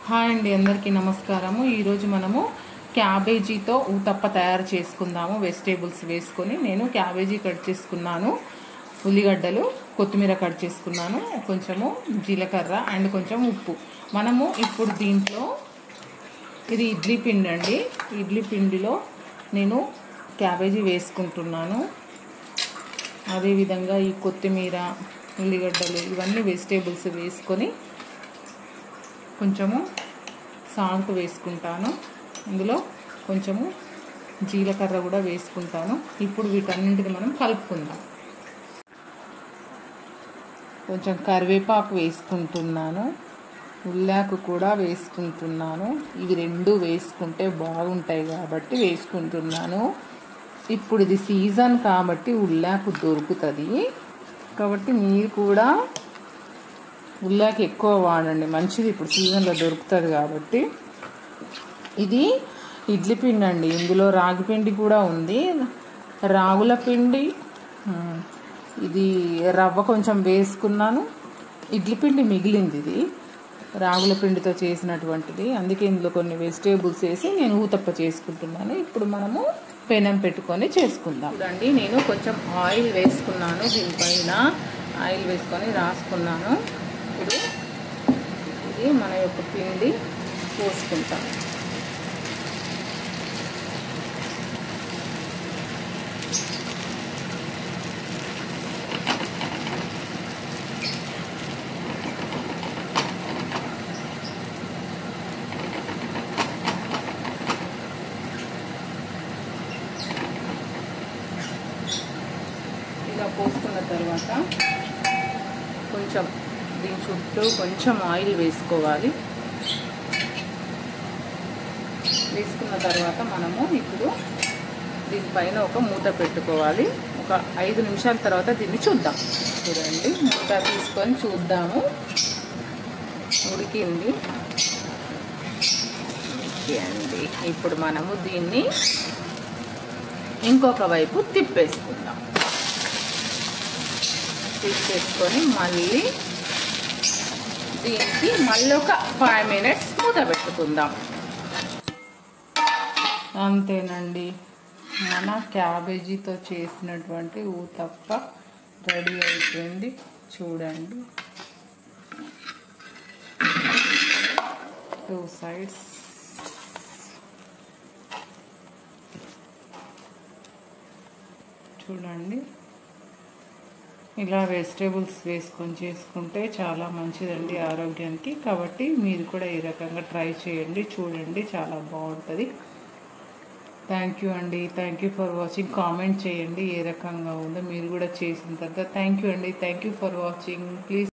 Hi అండి, అందరికీ నమస్కారము. ఈరోజు మనము క్యాబేజీతో ఊతప్ప తయారు చేసుకుందాము. వెజిటేబుల్స్ వేసుకొని నేను క్యాబేజీ కట్ చేసుకున్నాను, ఉల్లిగడ్డలు, కొత్తిమీర కట్ చేసుకున్నాను, కొంచెము జీలకర్ర అండ్ కొంచెం ఉప్పు. మనము ఇప్పుడు దీంట్లో ఇది ఇడ్లీ పిండి అండి. ఇడ్లీ పిండిలో నేను క్యాబేజీ వేసుకుంటున్నాను. అదేవిధంగా ఈ కొత్తిమీర, ఉల్లిగడ్డలు ఇవన్నీ వెజిటేబుల్స్ వేసుకొని కొంచెము సాల్ట్ వేసుకుంటాను. ఇందులో కొంచెము జీలకర్ర కూడా వేసుకుంటాను. ఇప్పుడు వీటన్నింటిని మనం కలుపుకుందాం. కొంచెం కరివేపాకు వేసుకుంటున్నాను, ఉల్లాకు కూడా వేసుకుంటున్నాను. ఇవి రెండు వేసుకుంటే బాగుంటాయి కాబట్టి వేసుకుంటున్నాను. ఇప్పుడు ఇది సీజన్ కాబట్టి ఉల్లాకు దొరుకుతుంది కాబట్టి మీరు కూడా ఉల్లాకి ఎక్కువ వాడండి, మంచిది. ఇప్పుడు సీజన్లో దొరుకుతుంది కాబట్టి. ఇది ఇడ్లీ పిండి అండి. ఇందులో రాగి పిండి కూడా ఉంది, రాగుల పిండి. ఇది రవ్వ కొంచెం వేసుకున్నాను. ఇడ్లీ పిండి మిగిలింది, ఇది రాగుల పిండితో చేసినటువంటిది. అందుకే ఇందులో కొన్ని వెజిటేబుల్స్ వేసి నేను ఊతప్ప చేసుకుంటున్నాను. ఇప్పుడు మనము పెనం పెట్టుకొని చేసుకుందాం. చూడండి, నేను కొంచెం ఆయిల్ వేసుకున్నాను. దీనిపైన ఆయిల్ వేసుకొని రాసుకున్నాను. ఇప్పుడు ఇది మన యొక్క పిండి పోసుకుంటాం. ఇలా పోసుకున్న తర్వాత కొంచెం దీని చుట్టూ కొంచెం ఆయిల్ వేసుకోవాలి. వేసుకున్న తర్వాత మనము ఇప్పుడు దీనిపైన ఒక మూత పెట్టుకోవాలి. ఒక 5 నిమిషాల తర్వాత దీన్ని చూద్దాం. చూడండి, మూత తీసుకొని చూద్దాము. ఉడికింది. ఓకే అండి, ఇప్పుడు మనము దీన్ని ఇంకొక వైపు తిప్పేసుకుందాం. తిప్పేసుకొని మళ్ళీ దీనికి మళ్ళీ ఒక 5 మినిట్స్ మూత పెట్టుకుందాం. అంతేనండి, మన క్యాబేజీతో చేసినటువంటి ఊతప్ప రెడీ అయిపోయింది. చూడండి, 2 sides చూడండి. ఇలా వెజిటేబుల్స్ వేసుకొని చేసుకుంటే చాలా మంచిదండి ఆరోగ్యానికి. కాబట్టి మీరు కూడా ఈ రకంగా ట్రై చేయండి, చూడండి, చాలా బాగుంటుంది. థ్యాంక్ యూ అండి, thank you for watching. Comment చేయండి ఏ రకంగా ఉందో మీరు కూడా చేసిన తర్వాత. థ్యాంక్ యూ అండి, thank you for watching. Please